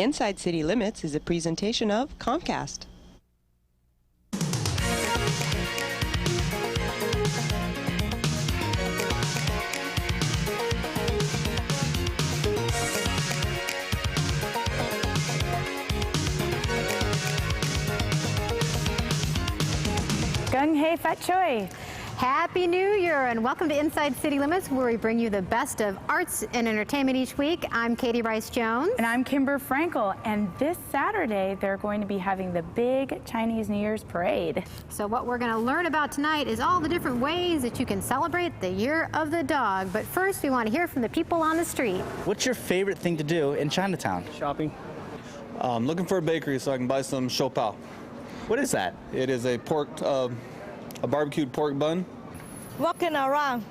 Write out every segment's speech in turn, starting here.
Inside City Limits is a presentation of Comcast. Gung Hei Fat Choi. Happy New Year and welcome to Inside City Limits, where we bring you the best of arts and entertainment each week. I'm Katy Jones. And I'm Kimber Frankel. And this Saturday, they're going to be having the big Chinese New Year's parade. So what we're going to learn about tonight is all the different ways that you can celebrate the Year of the Dog. But first, we want to hear from the people on the street. What's your favorite thing to do in Chinatown? Shopping. Looking for a bakery so I can buy some shou pao. What is that? It is a a barbecued pork bun. Walking around,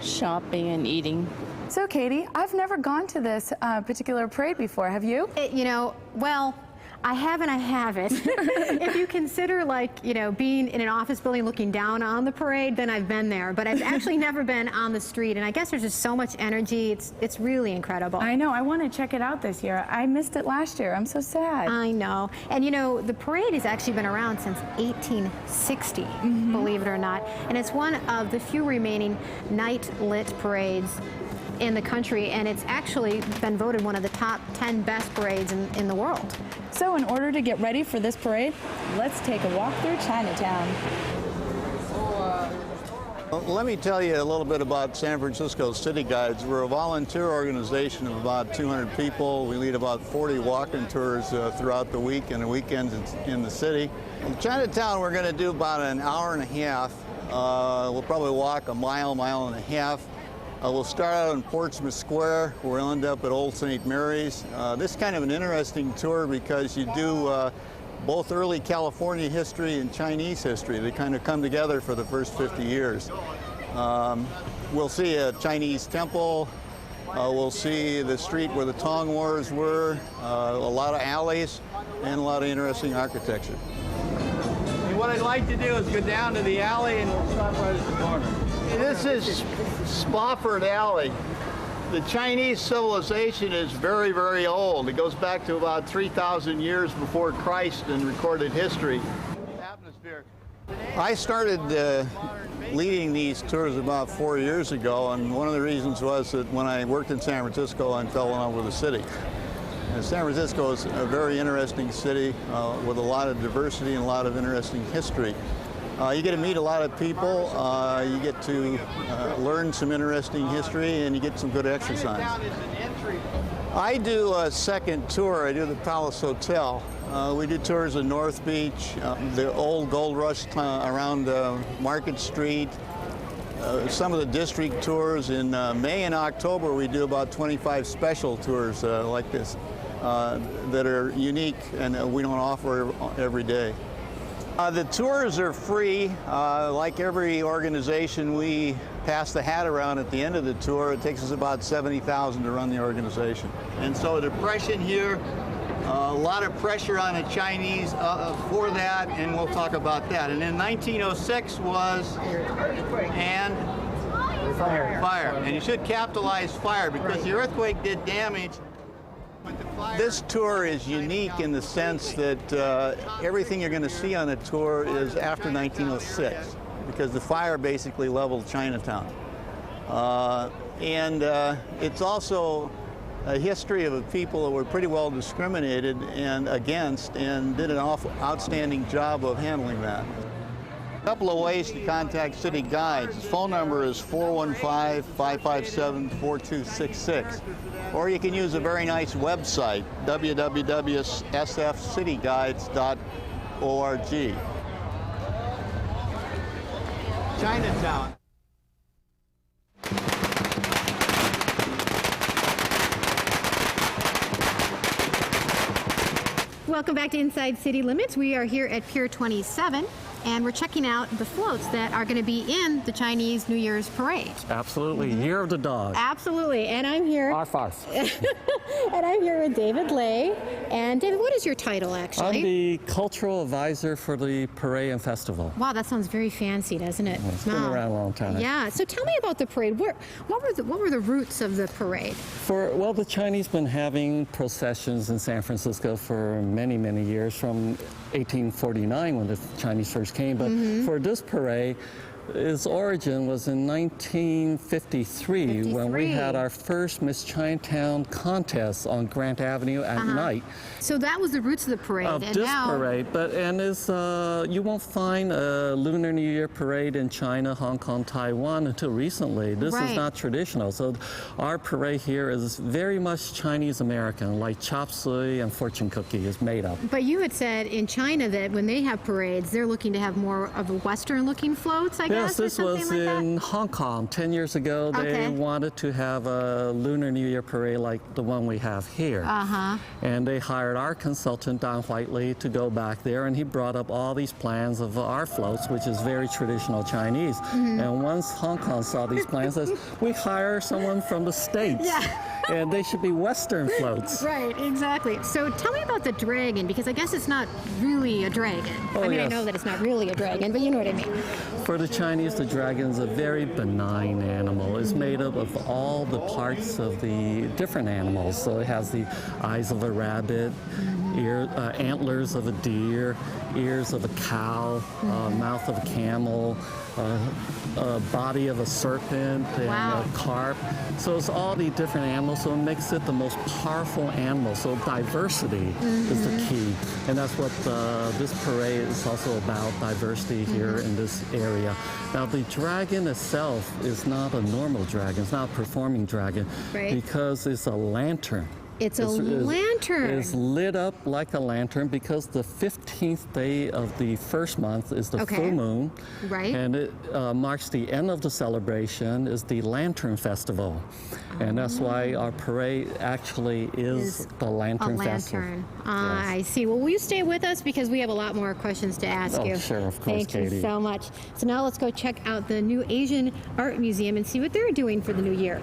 shopping and eating. So, Katy, I've never gone to this particular parade before. Have you? Well, I have and I haven't. If you consider, being in an office building looking down on the parade, then I've been there. But I've actually never been on the street, and I guess there's just so much energy. It's really incredible. I know. I want to check it out this year. I missed it last year. I'm so sad. I know. And, the parade has actually been around since 1860, believe it or not. And it's one of the few remaining night-lit parades in the country, and it's actually been voted one of the top 10 best parades in the world. So in order to get ready for this parade, let's take a walk through Chinatown. Let me tell you a little bit about San Francisco City Guides. We're a volunteer organization of about 200 people. We lead about 40 walking tours throughout the week and the weekends in the city. In Chinatown, we're going to do about an hour and a half. We'll probably walk a mile and a half. We'll start out in Portsmouth Square. We'll end up at Old St. Mary's. This is kind of an interesting tour because you do both early California history and Chinese history. They kind of come together for the first 50 years. We'll see a Chinese temple. We'll see the street where the Tong Wars were, a lot of alleys, and a lot of interesting architecture. And what I'd like to do is go down to the alley and we'll stop right at the corner. This is Spofford Alley. The Chinese civilization is very, very old. It goes back to about 3,000 years before Christ in recorded history. Atmosphere. I started leading these tours about 4 years ago, and one of the reasons was that when I worked in San Francisco, I fell in love with the city. And San Francisco is a very interesting city with a lot of diversity and a lot of interesting history. You get to meet a lot of people, you get to learn some interesting history, and you get some good exercise. I do a second tour. I do the Palace Hotel. We do tours of North Beach, the old gold rush around Market Street, some of the district tours. In May and October, we do about 25 special tours like this that are unique and we don't offer every day. The tours are free. Like every organization, we pass the hat around at the end of the tour. It takes us about $70,000 to run the organization. And so depression here, a lot of pressure on the Chinese for that, and we'll talk about that. And then 1906 was fire. And you should capitalize fire because the earthquake did damage. This tour is unique in the sense that everything you're going to see on the tour is after 1906 because the fire basically leveled Chinatown. And it's also a history of a people that were pretty well discriminated against and did an outstanding job of handling that. A couple of ways to contact City Guides. His phone number is 415-557-4266. Or you can use a very nice website, www.sfcityguides.org. Chinatown. Welcome back to Inside City Limits. We are here at Pier 27. and we're checking out the floats that are going to be in the Chinese New Year's parade. Absolutely. Year of the Dog. Absolutely. And I'm here. R5. And I'm here with David Lay. And David, what is your title actually? I'm the cultural advisor for the parade and festival. Wow, that sounds very fancy, doesn't it? It's been around a long time. Yeah. So tell me about the parade. What were the roots of the parade? Well, the Chinese been having processions in San Francisco for many, many years, from 1849 when the Chinese first came. But for this parade, its origin was in 1953 when we had our first Miss Chinatown contest on Grant Avenue at night. So that was the roots of the parade. Of and this now, parade, you won't find a Lunar New Year parade in China, Hong Kong, Taiwan until recently. This is not traditional. So our parade here is very much Chinese American, like chop suey and fortune cookie is made up. But you had said in China that when they have parades, they're looking to have more of a Western-looking floats, I guess. Yes, this was in Hong Kong 10 years ago. They wanted to have a Lunar New Year parade like the one we have here. And they hired our consultant, Don Whiteley, to go back there, and he brought up all these plans of our floats, which is very traditional Chinese. And once Hong Kong saw these plans, says, we hire someone from the States. And they should be Western floats. Right, exactly. So tell me about the dragon, because I guess it's not really a dragon. I mean, I know that it's not really a dragon, but you know what I mean. For the Chinese, the dragon is a very benign animal. It's made up of all the parts of the different animals. So it has the eyes of a rabbit, antlers of a deer, ears of a cow, mouth of a camel, body of a serpent, and a carp. So it's all the different animals, so it makes it the most powerful animal. So diversity is the key. And that's what this parade is also about, diversity here in this area. Now the dragon itself is not a normal dragon, it's not a performing dragon, because it's a lantern. It's a lantern. It's lit up like a lantern because the 15th day of the first month is the full moon. And it marks the end of the celebration, is the Lantern Festival. And that's why our parade actually is the Lantern Festival. I see. Well, will you stay with us because we have a lot more questions to ask you. Sure, of course, Thank you so much. So now let's go check out the new Asian Art Museum and see what they're doing for the new year.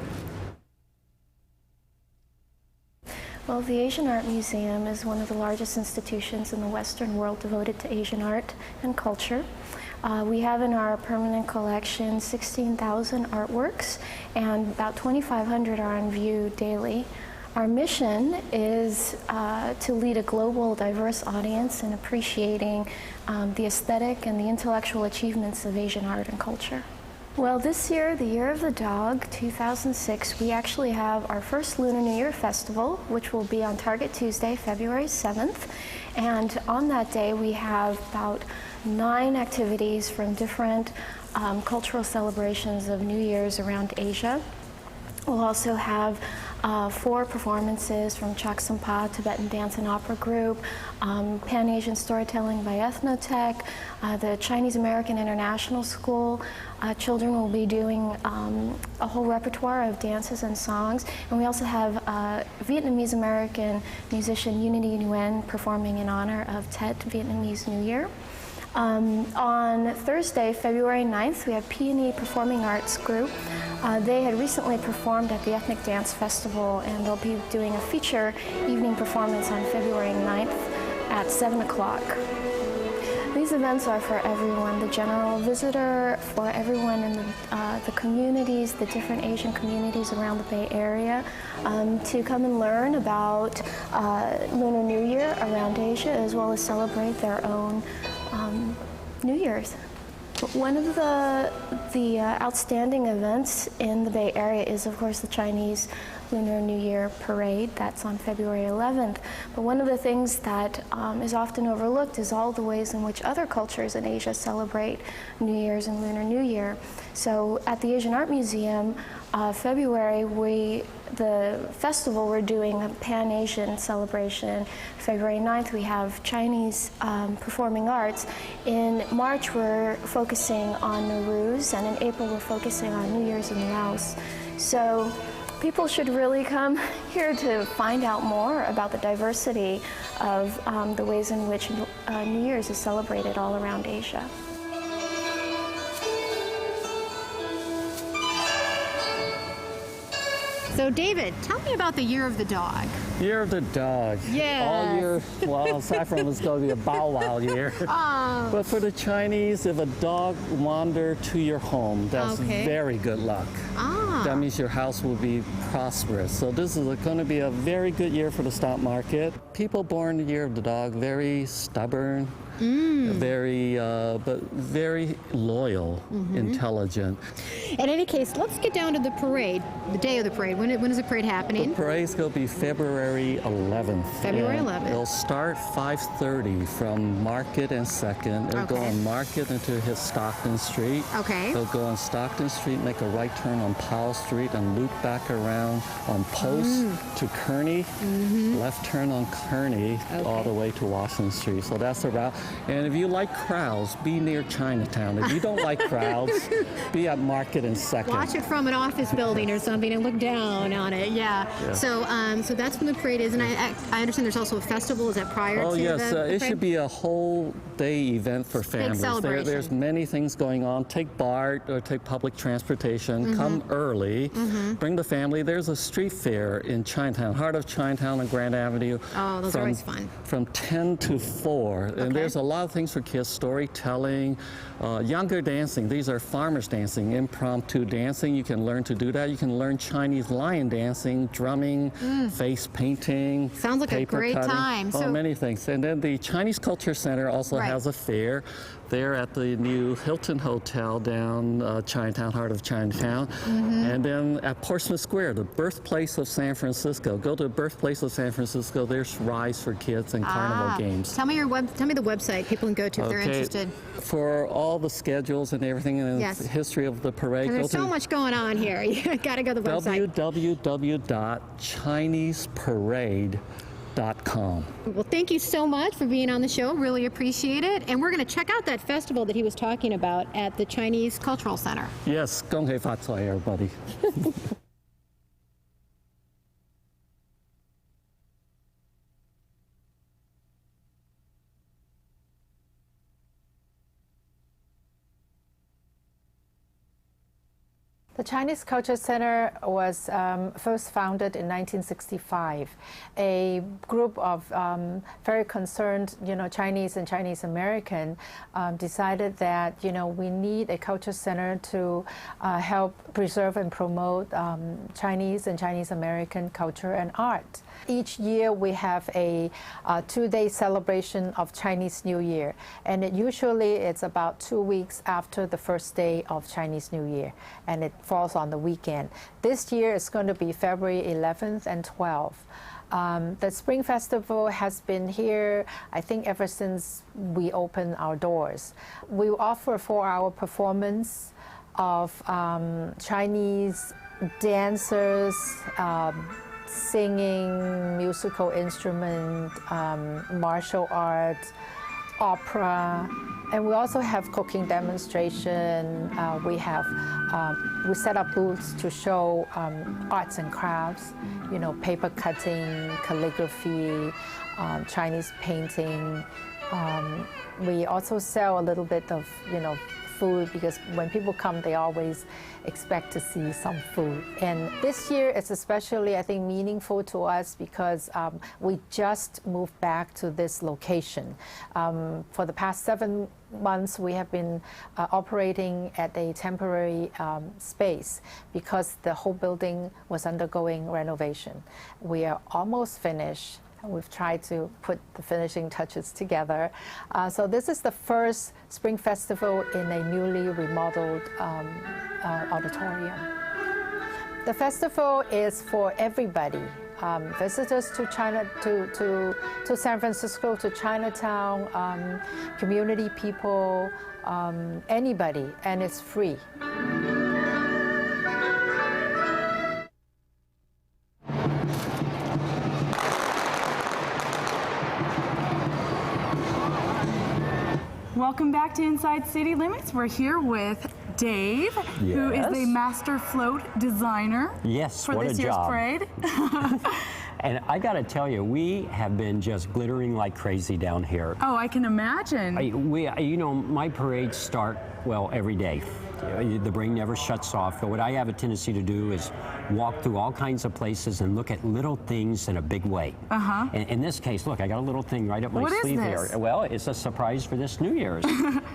Well, the Asian Art Museum is one of the largest institutions in the Western world devoted to Asian art and culture. We have in our permanent collection 16,000 artworks, and about 2,500 are on view daily. Our mission is to lead a global, diverse audience in appreciating the aesthetic and the intellectual achievements of Asian art and culture. Well, this year, the Year of the Dog, 2006, we actually have our first Lunar New Year Festival, which will be on Target Tuesday, February 7th. And on that day, we have about 9 activities from different cultural celebrations of New Year's around Asia. We'll also have 4 performances from Chaksampa, Tibetan Dance and Opera Group, Pan-Asian Storytelling by Ethnotech, the Chinese American International School. Children will be doing a whole repertoire of dances and songs. And we also have Vietnamese American musician Unity Nguyen performing in honor of Tet Vietnamese New Year. On Thursday, February 9th, we have Peony Performing Arts Group. They had recently performed at the Ethnic Dance Festival, and they'll be doing a feature evening performance on February 9th at 7 o'clock. These events are for everyone, the general visitor, for everyone in the communities, the different Asian communities around the Bay Area, to come and learn about Lunar New Year around Asia, as well as celebrate their own New Year's. One of the outstanding events in the Bay Area is, of course, the Chinese Lunar New Year Parade. That's on February 11th. But one of the things that is often overlooked is all the ways in which other cultures in Asia celebrate New Year's and Lunar New Year. So at the Asian Art Museum, February, the festival, we're doing a Pan-Asian celebration. February 9th, we have Chinese performing arts. In March, we're focusing on Nowruz, and in April, we're focusing on New Year's in Laos. So People should really come here to find out more about the diversity of the ways in which New Year's is celebrated all around Asia. So David, tell me about the Year of the Dog. Year of the Dog. Yes. All year, well, aside from it's going to be a Bow Wow year. Oh. But for the Chinese, if a dog wander to your home, that's very good luck. Ah. That means your house will be prosperous. So this is going to be a very good year for the stock market. People born the Year of the Dog, very stubborn, but very loyal, intelligent. In any case, let's get down to the parade, the day of the parade. When is the parade happening? The parade's going to be February 11th. February 11th. It'll start 5:30 from Market and 2nd. It'll go on Market into hit Stockton Street. Okay. It'll go on Stockton Street, make a right turn on Powell Street, and loop back around on Post to Kearney. Left turn on Kearney all the way to Washington Street. So that's the route. And if you like crowds, be near Chinatown. If you don't like crowds, be at Market and 2nd. Watch it from an office building or something and look down on it. Yeah. So that's when the parade is, and I understand there's also a festival. Is that prior to yes, the it parade? should be a whole day event for families. celebration. There's many things going on. Take BART or take public transportation. Come early. Bring the family. There's a street fair in Chinatown, heart of Chinatown and Grand Avenue. Oh, those are always fun. From 10 to 4. And there's a lot of things for kids, storytelling, younger dancing. These are farmers dancing, impromptu dancing. You can learn to do that. You can learn Chinese lion dancing, drumming, face painting. Sounds like a paper great cutting. time. Oh, So many things. And then the Chinese Culture Center also has a fair. They're at the new Hilton Hotel down Chinatown, heart of Chinatown. And then at Portsmouth Square, the birthplace of San Francisco. Go to the birthplace of San Francisco. There's rides for kids and carnival games. Tell me the website people can go to if they're interested. For all the schedules and everything and the history of the parade. There's so much going on here. You got to go to the website. www.chineseparade.com. Well, thank you so much for being on the show. Really appreciate it. And we're going to check out that festival that he was talking about at the Chinese Cultural Center. Yes, 恭喜发财, everybody. The Chinese Culture Center was first founded in 1965. A group of very concerned, Chinese and Chinese American decided that, we need a culture center to help preserve and promote Chinese and Chinese American culture and art. Each year we have a 2-day celebration of Chinese New Year, and it's about 2 weeks after the first day of Chinese New Year, and it falls on the weekend. This year it's going to be February 11th and 12th. The Spring Festival has been here, I think, ever since we opened our doors. We offer a 4-hour performance of Chinese dancers, singing, musical instrument, martial arts, opera, and we also have cooking demonstration. We set up booths to show arts and crafts, paper cutting, calligraphy, Chinese painting. We also sell a little bit of, food, because when people come, they always expect to see some food. And this year it's especially, I think, meaningful to us because we just moved back to this location. For the past 7 months, we have been operating at a temporary space because the whole building was undergoing renovation. We are almost finished. We've tried to put the finishing touches together. So this is the first Spring Festival in a newly remodeled auditorium. The festival is for everybody. Visitors to to San Francisco, to Chinatown, community people, anybody, and it's free. Welcome back to Inside City Limits. We're here with Dave, who is the master float designer for what this a year's job. parade. And I got to tell you, we have been just glittering like crazy down here. Oh, I can imagine. You know, my parades start, well, every day. The brain never shuts off. But what I have a tendency to do is walk through all kinds of places and look at little things in a big way. Uh-huh. In this case, look, I got a little thing right up my What is sleeve this? here. Well, it's a surprise for this New Year's.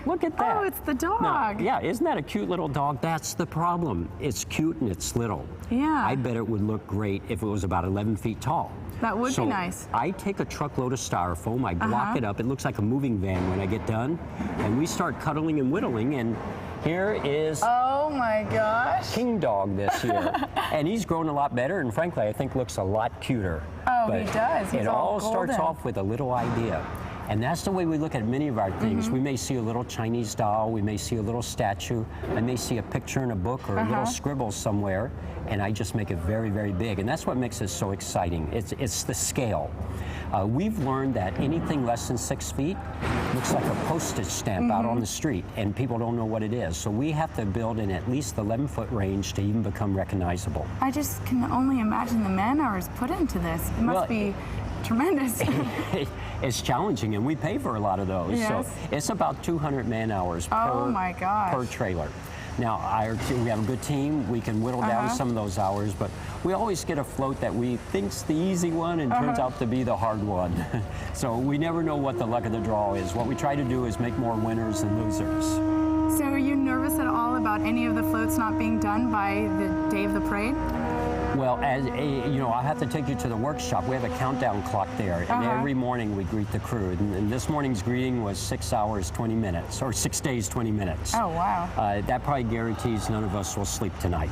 Look at that. Oh, it's the dog. Now, yeah, isn't that a cute little dog? That's the problem. It's cute and it's little. Yeah. I bet it would look great if it was about 11 feet tall. That would So be nice. I take a truckload of styrofoam, I block it up. It looks like a moving van when I get done. And we start cuddling and whittling, and here is Oh my gosh. King Dog this year. And he's grown a lot better, and frankly, I think looks a lot cuter. Oh, But he does. He's it all all starts golden. off with a little idea. And that's the way we look at many of our things. Mm-hmm. We may see a little Chinese doll, we may see a little statue, I may see a picture in a book or a little scribble somewhere, and I just make it very, very big. And that's what makes it so exciting. It's the scale. We've learned that anything less than 6 feet looks like a postage stamp out on the street, and people don't know what it is. So we have to build in at least 11-foot range to even become recognizable. I just can only imagine the man hours put into this. It must Well, be tremendous. It's challenging, and we pay for a lot of those. Yes. So it's about 200 man hours Oh my gosh. per trailer. Now, we have a good team. We can whittle down some of those hours, but we always get a float that we think's the easy one and turns out to be the hard one. So we never know what the luck of the draw is. What we try to do is make more winners than losers. So are you nervous at all about any of the floats not being done by the day of the parade? Well, you know, I have to take you to the workshop. We have a countdown clock there, and every morning we greet the crew. And this morning's greeting was 6 hours, 20 minutes, or 6 days, 20 minutes. Oh, wow. That probably guarantees none of us will sleep tonight.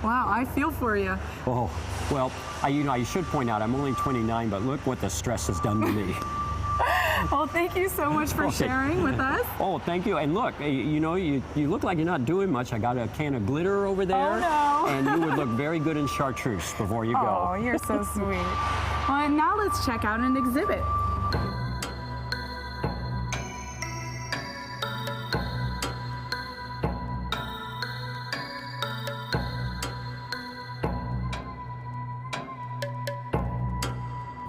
Wow, I feel for you. Oh, well, I should point out I'm only 29, but look what the stress has done to me. Well, thank you so much for sharing with us. Oh, thank you. And look, you know, you look like you're not doing much. I got a can of glitter over there. Oh, no. And you would look very good in chartreuse before you go. Oh, you're so sweet. Well, and now let's check out an exhibit.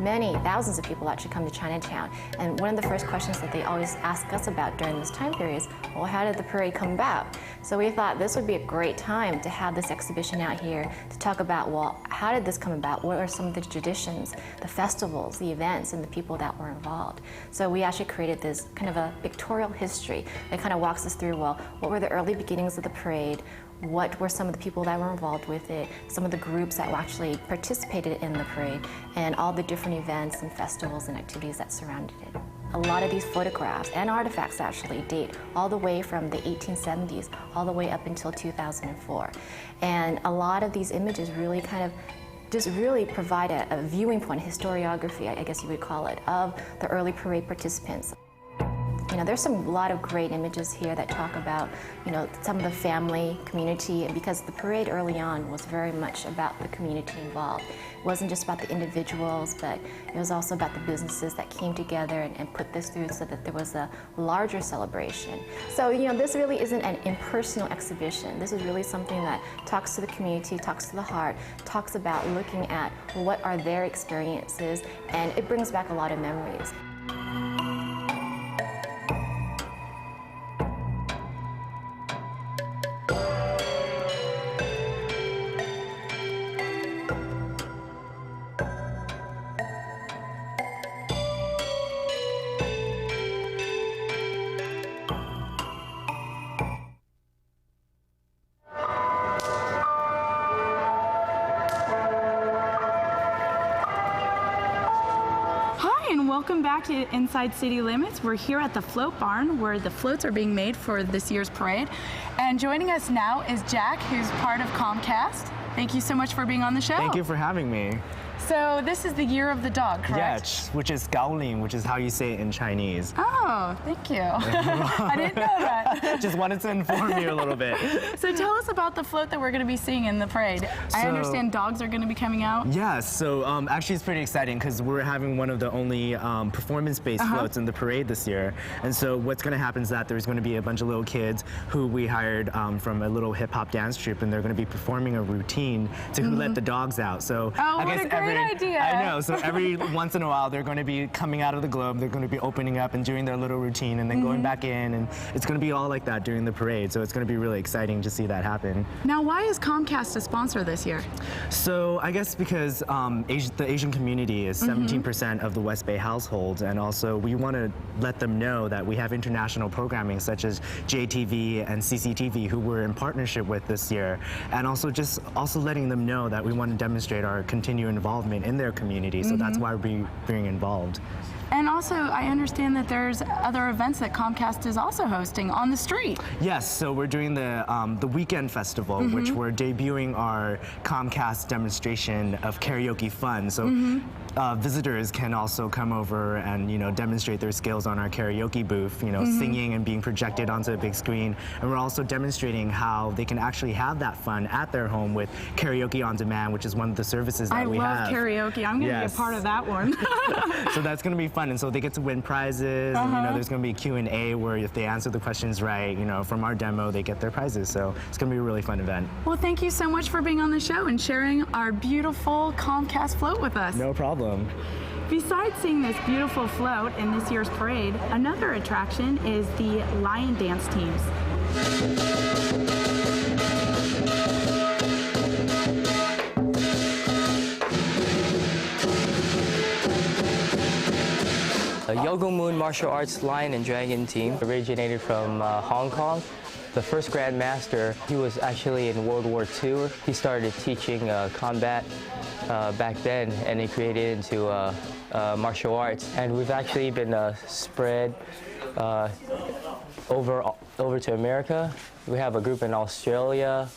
Many, thousands of people actually come to Chinatown. And one of the first questions that they always ask us about during this time period is, well, how did the parade come about? So we thought this would be a great time to have this exhibition out here to talk about, well, how did this come about? What are some of the traditions, the festivals, the events, and the people that were involved? So we actually created this kind of a pictorial history that kind of walks us through, well, what were the early beginnings of the parade? What were some of the people that were involved with it, some of the groups that actually participated in the parade, and all the different events and festivals and activities that surrounded it. A lot of these photographs and artifacts actually date all the way from the 1870s all the way up until 2004. And a lot of these images really kind of just really provide a viewing point, a historiography, I guess you would call it, of the early parade participants. You know, there's a lot of great images here that talk about, you know, some of the family, community, and because the parade early on was very much about the community involved. It wasn't just about the individuals, but it was also about the businesses that came together and put this through so that there was a larger celebration. So, you know, this really isn't an impersonal exhibition. This is really something that talks to the community, talks to the heart, talks about looking at what are their experiences, and it brings back a lot of memories. Welcome back to Inside City Limits. We're here at the Float Barn where the floats are being made for this year's parade. And joining us now is Jack, who's part of Comcast. Thank you so much for being on the show. Thank you for having me. So this is the year of the dog, correct? Yeah, which is Gaoling, which is how you say it in Chinese. Oh, thank you. I didn't know that. Just wanted to inform you a little bit. So tell us about the float that we're going to be seeing in the parade. I understand dogs are going to be coming out. Yeah, so actually it's pretty exciting because we're having one of the only performance-based floats in the parade this year. And so what's going to happen is that there's going to be a bunch of little kids who we hired from a little hip-hop dance troupe, and they're going to be performing a routine to who let the dogs out. So I guess what a great idea. I know. So every once in a while, they're going to be coming out of the globe. They're going to be opening up and doing their little routine, and then going back in, and it's going to be all like that during the parade. So it's going to be really exciting to see that happen. Now, why is Comcast a sponsor this year? So I guess because the Asian community is 17% of the West Bay households, and also we want to let them know that we have international programming such as JTV and CCTV, who we're in partnership with this year, and also letting them know that we want to demonstrate our continued involvement in their community. So that's why we're being involved. And also, I understand that there's other events that Comcast is also hosting on the street. Yes, so we're doing the Weekend Festival, which we're debuting our Comcast demonstration of karaoke fun. So visitors can also come over and demonstrate their skills on our karaoke booth, singing and being projected onto a big screen. And we're also demonstrating how they can actually have that fun at their home with Karaoke on Demand, which is one of the services that we have. I love karaoke. I'm going to be a part of that one. So that's going to be fun, and so they get to win prizes. And, there's going to be a Q&A where if they answer the questions right, from our demo, they get their prizes. So it's going to be a really fun event. Well, thank you so much for being on the show and sharing our beautiful Comcast float with us. No problem. Besides seeing this beautiful float in this year's parade, another attraction is the lion dance teams. Yogo Moon Martial Arts Lion and Dragon team originated from Hong Kong. The first Grand Master, he was actually in World War II. He started teaching combat back then, and he created into martial arts. And we've actually been spread over to America. We have a group in Australia,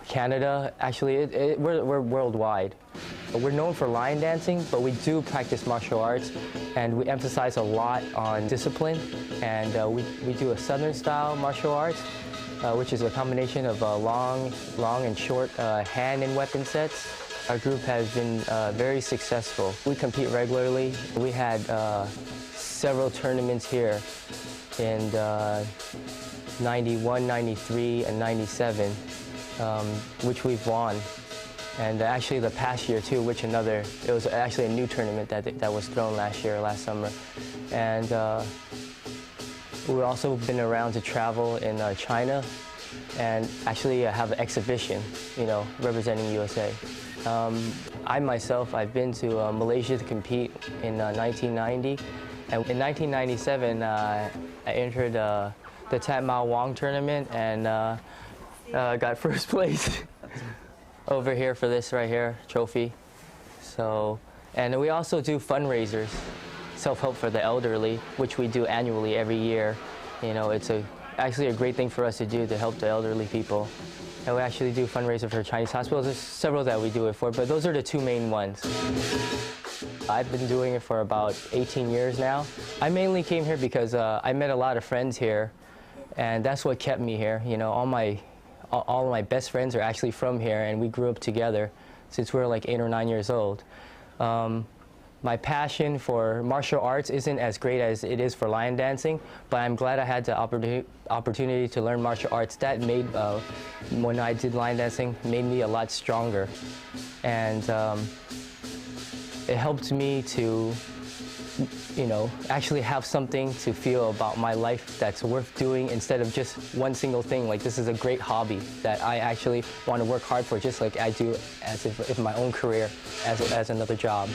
Canada. Actually, we're worldwide. We're known for lion dancing, but we do practice martial arts, and we emphasize a lot on discipline. And we do a Southern style martial arts, which is a combination of long and short hand and weapon sets. Our group has been very successful. We compete regularly. We had several tournaments here in 91, 93, and 97, which we've won. And actually the past year too, it was actually a new tournament that was thrown last summer. And we've also been around to travel in China and actually have an exhibition, representing USA. I myself, I've been to Malaysia to compete in 1990. And in 1997, I entered the Tat Mao Wong tournament and got first place. Over here for this right here, trophy. So, and we also do fundraisers, self-help for the elderly, which we do annually every year. It's actually a great thing for us to do to help the elderly people. And we actually do fundraiser for Chinese hospitals. There's several that we do it for, but those are the two main ones. I've been doing it for about 18 years now. I mainly came here because I met a lot of friends here, and that's what kept me here. All of my best friends are actually from here, and we grew up together since we were like 8 or 9 years old. My passion for martial arts isn't as great as it is for lion dancing, but I'm glad I had the opportunity to learn martial arts. That made, when I did lion dancing, made me a lot stronger. And it helped me to actually have something to feel about my life that's worth doing instead of just one single thing. Like, this is a great hobby that I actually want to work hard for, just like I do as if my own career, as another job.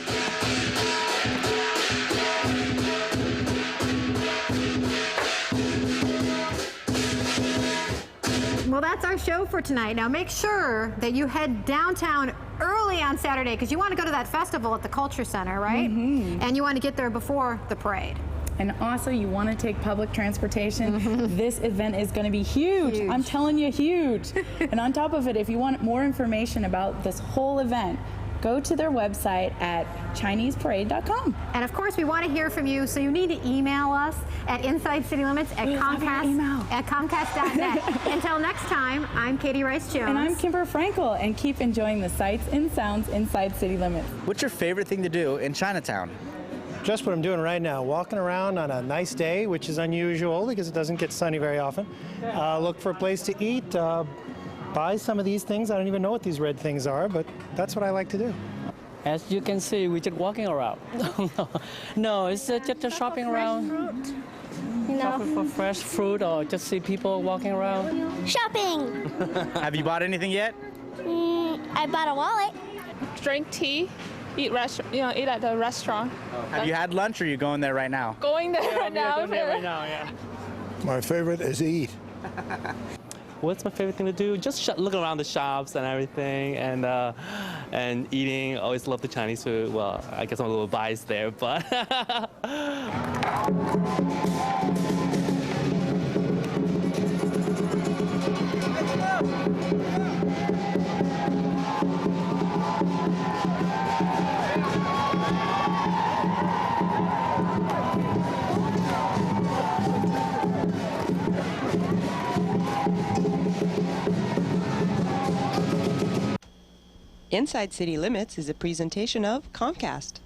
Well, that's our show for tonight. Now make sure that you head downtown early on Saturday, because you want to go to that festival at the Culture Center, right? And you want to get there before the parade. And also, you want to take public transportation. This event is going to be huge. I'm telling you, huge. And on top of it, if you want more information about this whole event, go to their website at ChineseParade.com. And of course, we want to hear from you, so you need to email us at InsideCityLimits@Comcast.net. Until next time, I'm Katy Rice-Jones. And I'm Kimber Frankel, and keep enjoying the sights and sounds inside City Limits. What's your favorite thing to do in Chinatown? Just what I'm doing right now, walking around on a nice day, which is unusual because it doesn't get sunny very often. Look for a place to eat, buy some of these things. I don't even know what these red things are, but that's what I like to do. As you can see, we're just walking around. No, it's just shopping around. Shopping for fresh fruit or just see people walking around. Shopping! Have you bought anything yet? I bought a wallet. Drink tea, eat at the restaurant. Have you had lunch or are you going there right now? Going there right now. My favorite is eat. What's my favorite thing to do? Just look around the shops and everything, and eating. Always love the Chinese food. Well, I guess I'm a little biased there, but. Inside City Limits is a presentation of Comcast.